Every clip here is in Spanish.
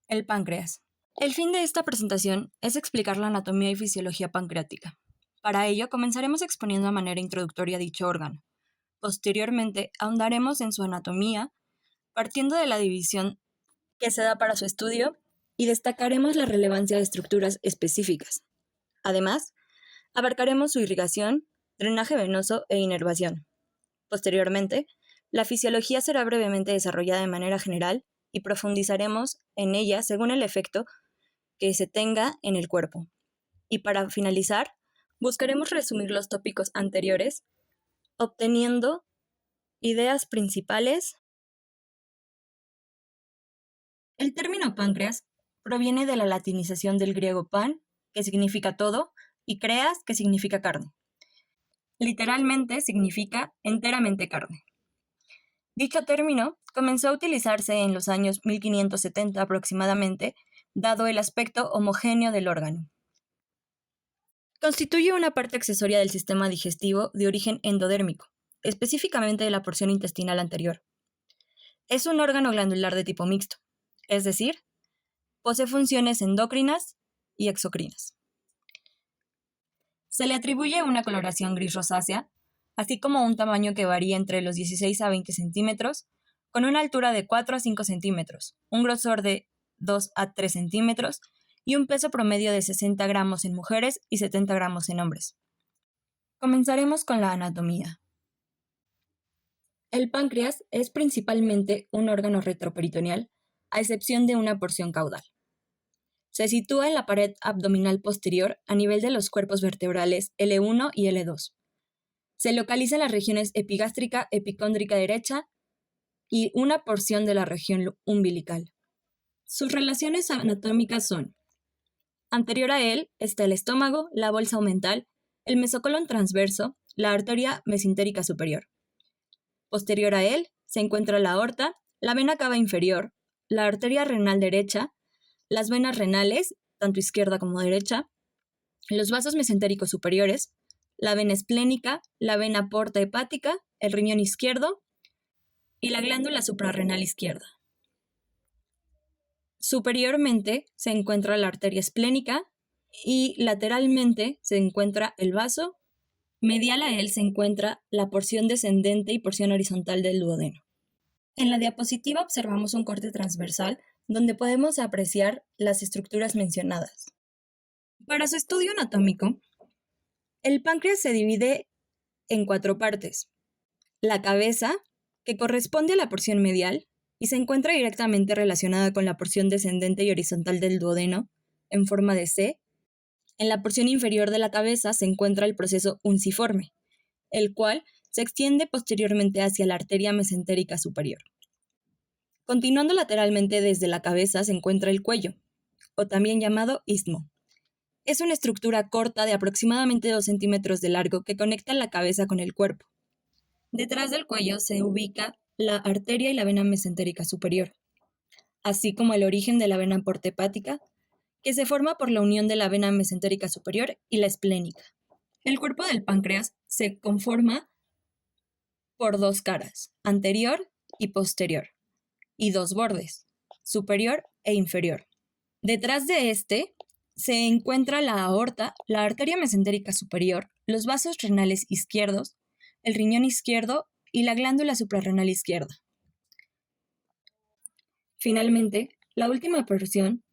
El páncreas. El fin de esta presentación es explicar la anatomía y fisiología pancreática. Para ello, comenzaremos exponiendo de manera introductoria dicho órgano. Posteriormente, ahondaremos en su anatomía, partiendo de la división que se da para su estudio, y destacaremos la relevancia de estructuras específicas. Además, abarcaremos su irrigación, drenaje venoso e inervación. Posteriormente, la fisiología será brevemente desarrollada de manera general y profundizaremos en ella según el efecto que se tenga en el cuerpo. Y para finalizar, buscaremos resumir los tópicos anteriores, obteniendo ideas principales. El término páncreas proviene de la latinización del griego pan, que significa todo, y creas, que significa carne. Literalmente significa enteramente carne. Dicho término comenzó a utilizarse en los años 1570 aproximadamente, dado el aspecto homogéneo del órgano. Constituye una parte accesoria del sistema digestivo de origen endodérmico, específicamente de la porción intestinal anterior. Es un órgano glandular de tipo mixto, es decir, posee funciones endocrinas y exocrinas. Se le atribuye una coloración gris rosácea, así como un tamaño que varía entre los 16 a 20 centímetros, con una altura de 4 a 5 centímetros, un grosor de 2 a 3 centímetros y un peso promedio de 60 gramos en mujeres y 70 gramos en hombres. Comenzaremos con la anatomía. El páncreas es principalmente un órgano retroperitoneal, a excepción de una porción caudal. Se sitúa en la pared abdominal posterior a nivel de los cuerpos vertebrales L1 y L2. Se localiza en las regiones epigástrica, epicóndrica derecha y una porción de la región umbilical. Sus relaciones anatómicas son: anterior a él está el estómago, la bolsa omental, el mesocolon transverso, la arteria mesentérica superior. Posterior a él se encuentra la aorta, la vena cava inferior, la arteria renal derecha, las venas renales, tanto izquierda como derecha, los vasos mesentéricos superiores, la vena esplénica, la vena porta hepática, el riñón izquierdo y la glándula suprarrenal izquierda. Superiormente se encuentra la arteria esplénica y lateralmente se encuentra el vaso. Medial a él se encuentra la porción descendente y porción horizontal del duodeno. En la diapositiva observamos un corte transversal donde podemos apreciar las estructuras mencionadas. Para su estudio anatómico, el páncreas se divide en 4 partes. La cabeza, que corresponde a la porción medial y se encuentra directamente relacionada con la porción descendente y horizontal del duodeno, en forma de C. En la porción inferior de la cabeza se encuentra el proceso unciforme, el cual se extiende posteriormente hacia la arteria mesentérica superior. Continuando lateralmente desde la cabeza se encuentra el cuello, o también llamado istmo. Es una estructura corta de aproximadamente 2 centímetros de largo que conecta la cabeza con el cuerpo. Detrás del cuello se ubica la arteria y la vena mesentérica superior, así como el origen de la vena porta hepática, que se forma por la unión de la vena mesentérica superior y la esplénica. El cuerpo del páncreas se conforma por 2 caras, anterior y posterior, y 2 bordes, superior e inferior. Detrás de este se encuentra la aorta, la arteria mesentérica superior, los vasos renales izquierdos, el riñón izquierdo y la glándula suprarrenal izquierda. Finalmente, la última porción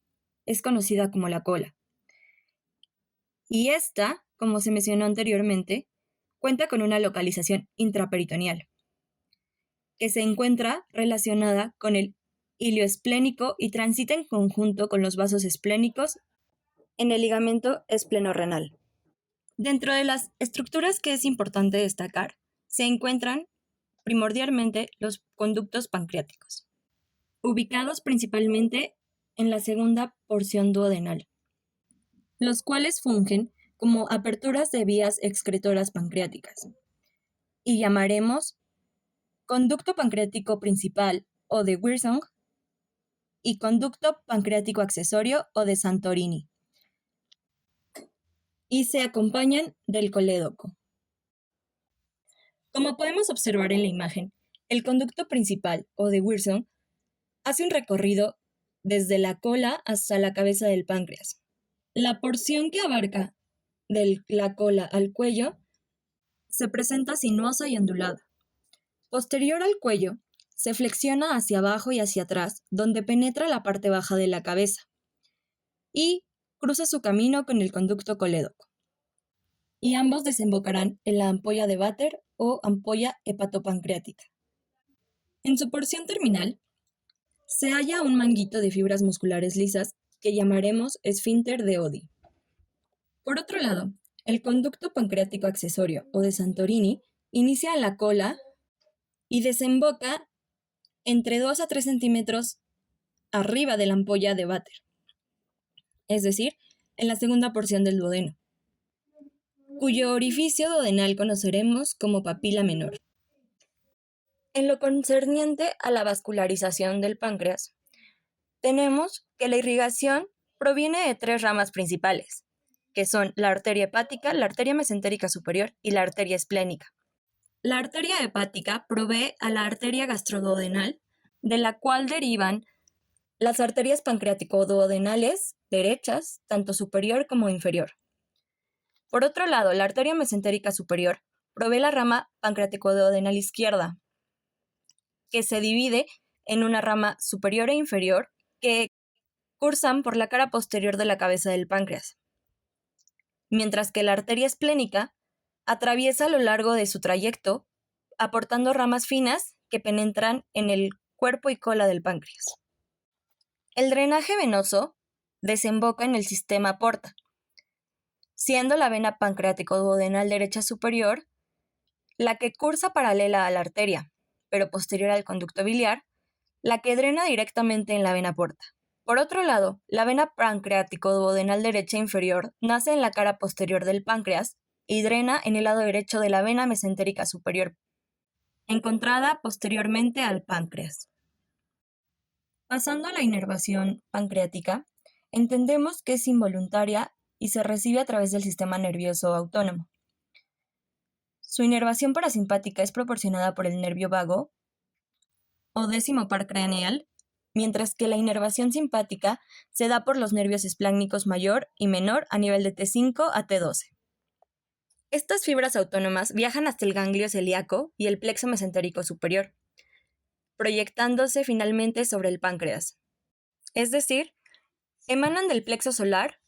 es conocida como la cola. Y esta, como se mencionó anteriormente, cuenta con una localización intraperitoneal, que se encuentra relacionada con el hilio esplénico y transita en conjunto con los vasos esplénicos en el ligamento esplenorrenal. Dentro de las estructuras que es importante destacar, se encuentran primordialmente los conductos pancreáticos, ubicados principalmente en la segunda porción duodenal, los cuales fungen como aperturas de vías excretoras pancreáticas, y llamaremos conducto pancreático principal o de Wirsung y conducto pancreático accesorio o de Santorini, y se acompañan del colédoco. Como podemos observar en la imagen, el conducto principal o de Wirsung hace un recorrido desde la cola hasta la cabeza del páncreas. La porción que abarca de la cola al cuello se presenta sinuosa y ondulada. Posterior al cuello, se flexiona hacia abajo y hacia atrás, donde penetra la parte baja de la cabeza y cruza su camino con el conducto colédoco. Y ambos desembocarán en la ampolla de Vater o ampolla hepatopancreática. En su porción terminal, se halla un manguito de fibras musculares lisas que llamaremos esfínter de Oddi. Por otro lado, el conducto pancreático accesorio o de Santorini inicia en la cola y desemboca entre 2 a 3 centímetros arriba de la ampolla de Vater, es decir, en la segunda porción del duodeno, cuyo orificio duodenal conoceremos como papila menor. En lo concerniente a la vascularización del páncreas, tenemos que la irrigación proviene de 3 ramas principales, que son la arteria hepática, la arteria mesentérica superior y la arteria esplénica. La arteria hepática provee a la arteria gastroduodenal, de la cual derivan las arterias pancreático-duodenales derechas, tanto superior como inferior. Por otro lado, la arteria mesentérica superior provee la rama pancreático-duodenal izquierda, que se divide en una rama superior e inferior que cursan por la cara posterior de la cabeza del páncreas, mientras que la arteria esplénica atraviesa a lo largo de su trayecto, aportando ramas finas que penetran en el cuerpo y cola del páncreas. El drenaje venoso desemboca en el sistema porta, siendo la vena pancreático-duodenal derecha superior la que cursa paralela a la arteria, pero posterior al conducto biliar, la que drena directamente en la vena porta. Por otro lado, la vena pancreático-duodenal derecha inferior nace en la cara posterior del páncreas y drena en el lado derecho de la vena mesentérica superior, encontrada posteriormente al páncreas. Pasando a la inervación pancreática, entendemos que es involuntaria y se recibe a través del sistema nervioso autónomo. Su inervación parasimpática es proporcionada por el nervio vago o décimo par craneal, mientras que la inervación simpática se da por los nervios espláncnicos mayor y menor a nivel de T5 a T12. Estas fibras autónomas viajan hasta el ganglio celíaco y el plexo mesentérico superior, proyectándose finalmente sobre el páncreas. Es decir, emanan del plexo solar,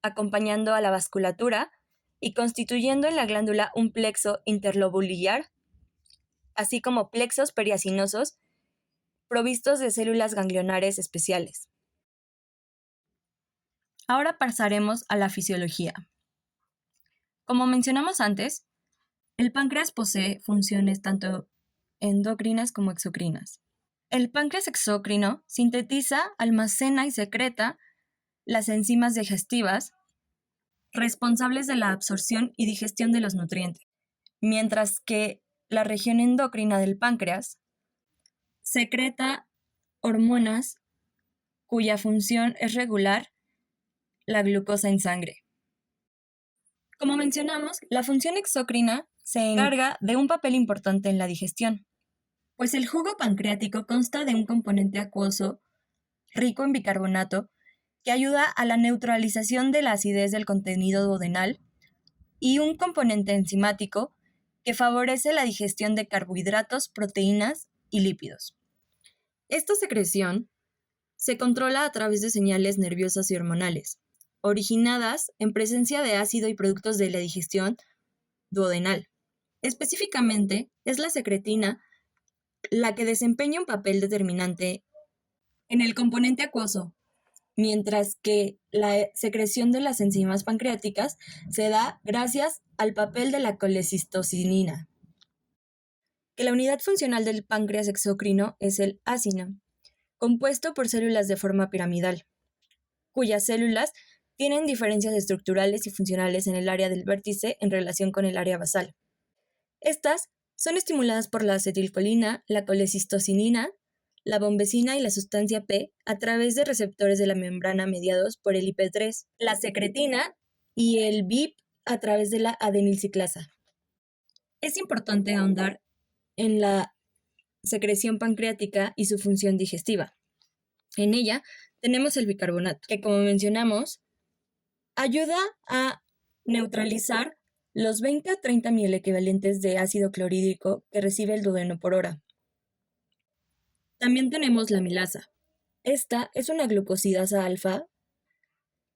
acompañando a la vasculatura y constituyendo en la glándula un plexo interlobulillar, así como plexos periacinosos provistos de células ganglionares especiales. Ahora pasaremos a la fisiología. Como mencionamos antes, el páncreas posee funciones tanto endocrinas como exocrinas. El páncreas exócrino sintetiza, almacena y secreta las enzimas digestivas responsables de la absorción y digestión de los nutrientes, mientras que la región endocrina del páncreas secreta hormonas cuya función es regular la glucosa en sangre. Como mencionamos, la función exócrina se encarga de un papel importante en la digestión, pues el jugo pancreático consta de un componente acuoso rico en bicarbonato que ayuda a la neutralización de la acidez del contenido duodenal y un componente enzimático que favorece la digestión de carbohidratos, proteínas y lípidos. Esta secreción se controla a través de señales nerviosas y hormonales, originadas en presencia de ácido y productos de la digestión duodenal. Específicamente, es la secretina la que desempeña un papel determinante en el componente acuoso, mientras que la secreción de las enzimas pancreáticas se da gracias al papel de la colecistocinina. Que la unidad funcional del páncreas exócrino es el ácino, compuesto por células de forma piramidal, cuyas células tienen diferencias estructurales y funcionales en el área del vértice en relación con el área basal. Estas son estimuladas por la acetilcolina, la colecistocinina, la bombecina y la sustancia P a través de receptores de la membrana mediados por el IP3, la secretina y el BIP a través de la adenilciclasa. Es importante ahondar en la secreción pancreática y su función digestiva. En ella tenemos el bicarbonato, que como mencionamos, ayuda a neutralizar los 20 a 30 equivalentes de ácido clorhídrico que recibe el duodeno por hora. También tenemos la amilasa. Esta es una glucosidasa alfa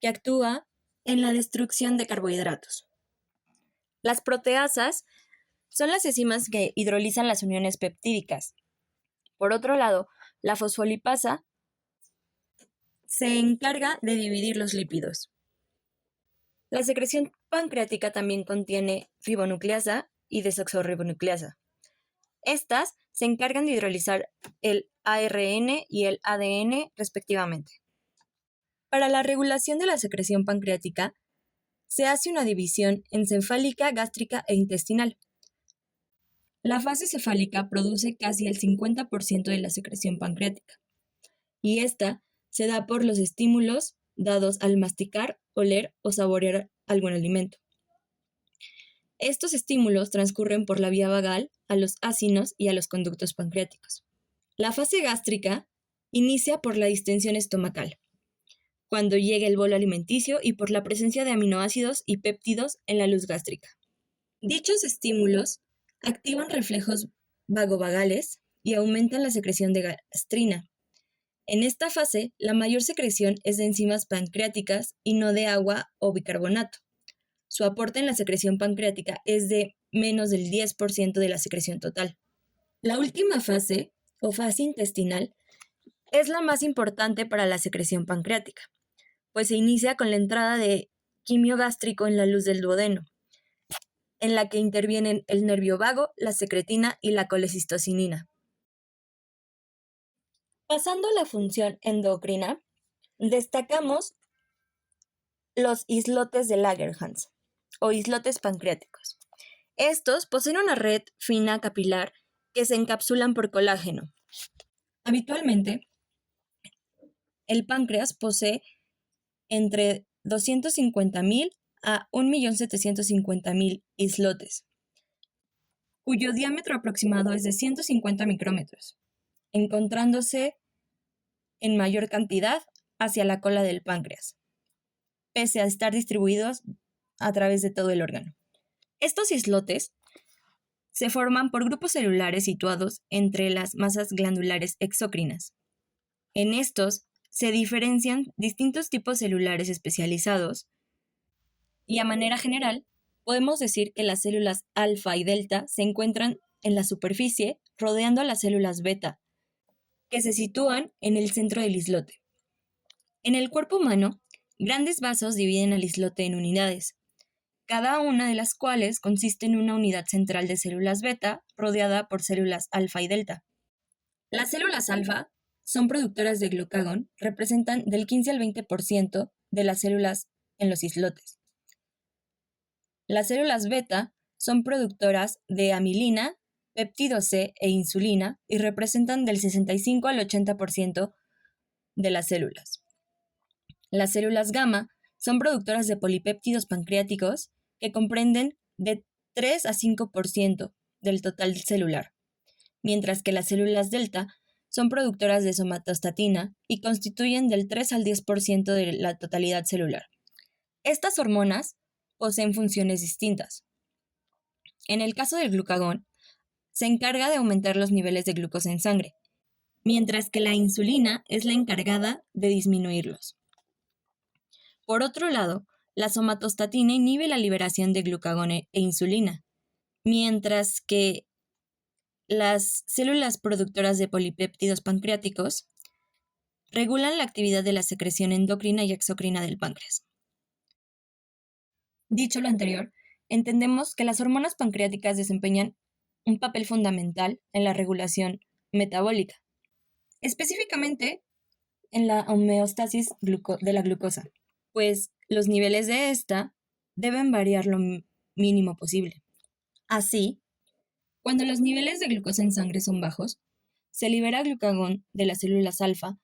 que actúa en la destrucción de carbohidratos. Las proteasas son las enzimas que hidrolizan las uniones peptídicas. Por otro lado, la fosfolipasa se encarga de dividir los lípidos. La secreción pancreática también contiene ribonucleasa y desoxirribonucleasa. Estas se encargan de hidrolizar el ARN y el ADN respectivamente. Para la regulación de la secreción pancreática, se hace una división encefálica, gástrica e intestinal. La fase cefálica produce casi el 50% de la secreción pancreática, y esta se da por los estímulos dados al masticar, oler o saborear algún alimento. Estos estímulos transcurren por la vía vagal a los ácidos y a los conductos pancreáticos. La fase gástrica inicia por la distensión estomacal, cuando llega el bolo alimenticio y por la presencia de aminoácidos y péptidos en la luz gástrica. Dichos estímulos activan reflejos vagovagales y aumentan la secreción de gastrina. En esta fase, la mayor secreción es de enzimas pancreáticas y no de agua o bicarbonato. Su aporte en la secreción pancreática es de menos del 10% de la secreción total. La última fase, o fase intestinal, es la más importante para la secreción pancreática, pues se inicia con la entrada de quimio gástrico en la luz del duodeno, en la que intervienen el nervio vago, la secretina y la colecistocinina. Pasando a la función endocrina, destacamos los islotes de Langerhans o islotes pancreáticos. Estos poseen una red fina capilar que se encapsulan por colágeno. Habitualmente, el páncreas posee entre 250.000 a 1.750.000 islotes, cuyo diámetro aproximado es de 150 micrómetros, encontrándose en mayor cantidad hacia la cola del páncreas, pese a estar distribuidos a través de todo el órgano. Estos islotes se forman por grupos celulares situados entre las masas glandulares exócrinas. En estos se diferencian distintos tipos celulares especializados y a manera general podemos decir que las células alfa y delta se encuentran en la superficie rodeando a las células beta, que se sitúan en el centro del islote. En el cuerpo humano, grandes vasos dividen al islote en unidades, cada una de las cuales consiste en una unidad central de células beta rodeada por células alfa y delta. Las células alfa son productoras de glucagón, representan del 15 al 20% de las células en los islotes. Las células beta son productoras de amilina, péptido C e insulina y representan del 65 al 80% de las células. Las células gamma son productoras de polipéptidos pancreáticos que comprenden de 3 a 5% del total celular, mientras que las células delta son productoras de somatostatina y constituyen del 3 al 10% de la totalidad celular. Estas hormonas poseen funciones distintas. En el caso del glucagón, se encarga de aumentar los niveles de glucosa en sangre, mientras que la insulina es la encargada de disminuirlos. Por otro lado, la somatostatina inhibe la liberación de glucagón e insulina, mientras que las células productoras de polipéptidos pancreáticos regulan la actividad de la secreción endocrina y exocrina del páncreas. Dicho lo anterior, entendemos que las hormonas pancreáticas desempeñan un papel fundamental en la regulación metabólica, específicamente en la homeostasis de la glucosa, pues los niveles de esta deben variar lo mínimo posible. Así, cuando los niveles de glucosa en sangre son bajos, se libera glucagón de las células alfa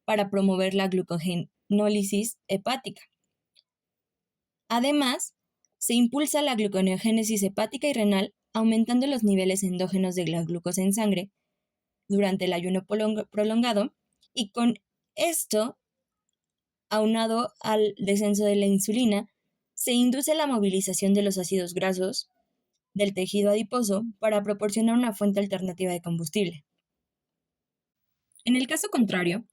para promover la glucogenólisis hepática. Además, se impulsa la gluconeogénesis hepática y renal, aumentando los niveles endógenos de la glucosa en sangre durante el ayuno prolongado, y con esto aunado al descenso de la insulina, se induce la movilización de los ácidos grasos del tejido adiposo para proporcionar una fuente alternativa de combustible. En el caso contrario,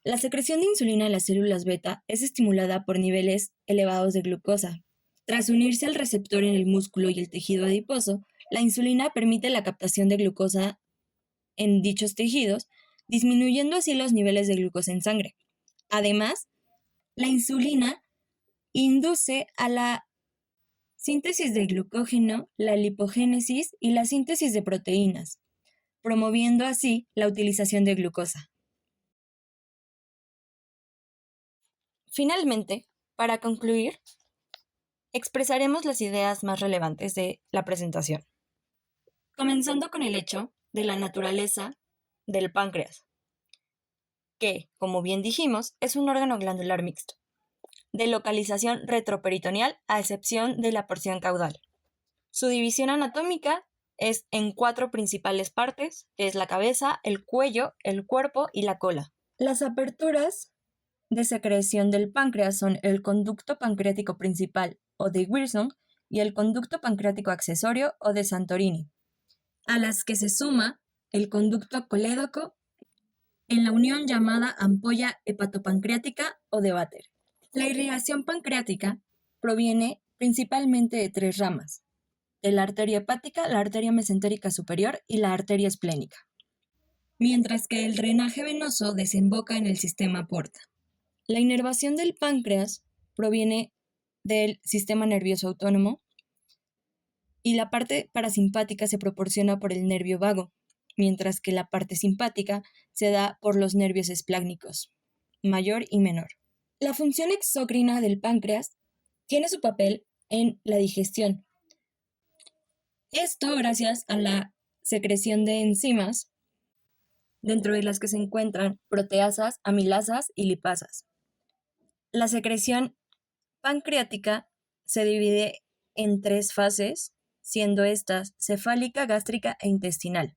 la secreción de insulina en las células beta es estimulada por niveles elevados de glucosa. Tras unirse al receptor en el músculo y el tejido adiposo, la insulina permite la captación de glucosa en dichos tejidos, disminuyendo así los niveles de glucosa en sangre. Además, la insulina induce a la síntesis de glucógeno, la lipogénesis y la síntesis de proteínas, promoviendo así la utilización de glucosa. Finalmente, para concluir, expresaremos las ideas más relevantes de la presentación, comenzando con el hecho de la naturaleza del páncreas, que, como bien dijimos, es un órgano glandular mixto, de localización retroperitoneal a excepción de la porción caudal. Su división anatómica es en 4 principales partes, que es la cabeza, el cuello, el cuerpo y la cola. Las aperturas de secreción del páncreas son el conducto pancreático principal o de Wilson y el conducto pancreático accesorio o de Santorini, a las que se suma el conducto colédoco en la unión llamada ampolla hepatopancreática o de Vater. La irrigación pancreática proviene principalmente de 3 ramas, de la arteria hepática, la arteria mesentérica superior y la arteria esplénica, mientras que el drenaje venoso desemboca en el sistema porta. La inervación del páncreas proviene del sistema nervioso autónomo y la parte parasimpática se proporciona por el nervio vago, mientras que la parte simpática se da por los nervios esplácnicos, mayor y menor. La función exócrina del páncreas tiene su papel en la digestión. Esto gracias a la secreción de enzimas, dentro de las que se encuentran proteasas, amilasas y lipasas. La secreción pancreática se divide en 3 fases, siendo estas cefálica, gástrica e intestinal.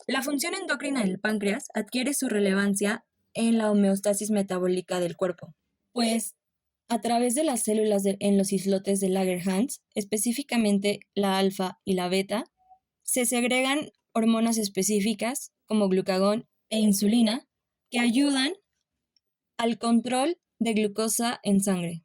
La función endocrina del páncreas adquiere su relevancia en la homeostasis metabólica del cuerpo, pues a través de las células en los islotes de Langerhans, específicamente la alfa y la beta, se segregan hormonas específicas como glucagón e insulina que ayudan al control de glucosa en sangre.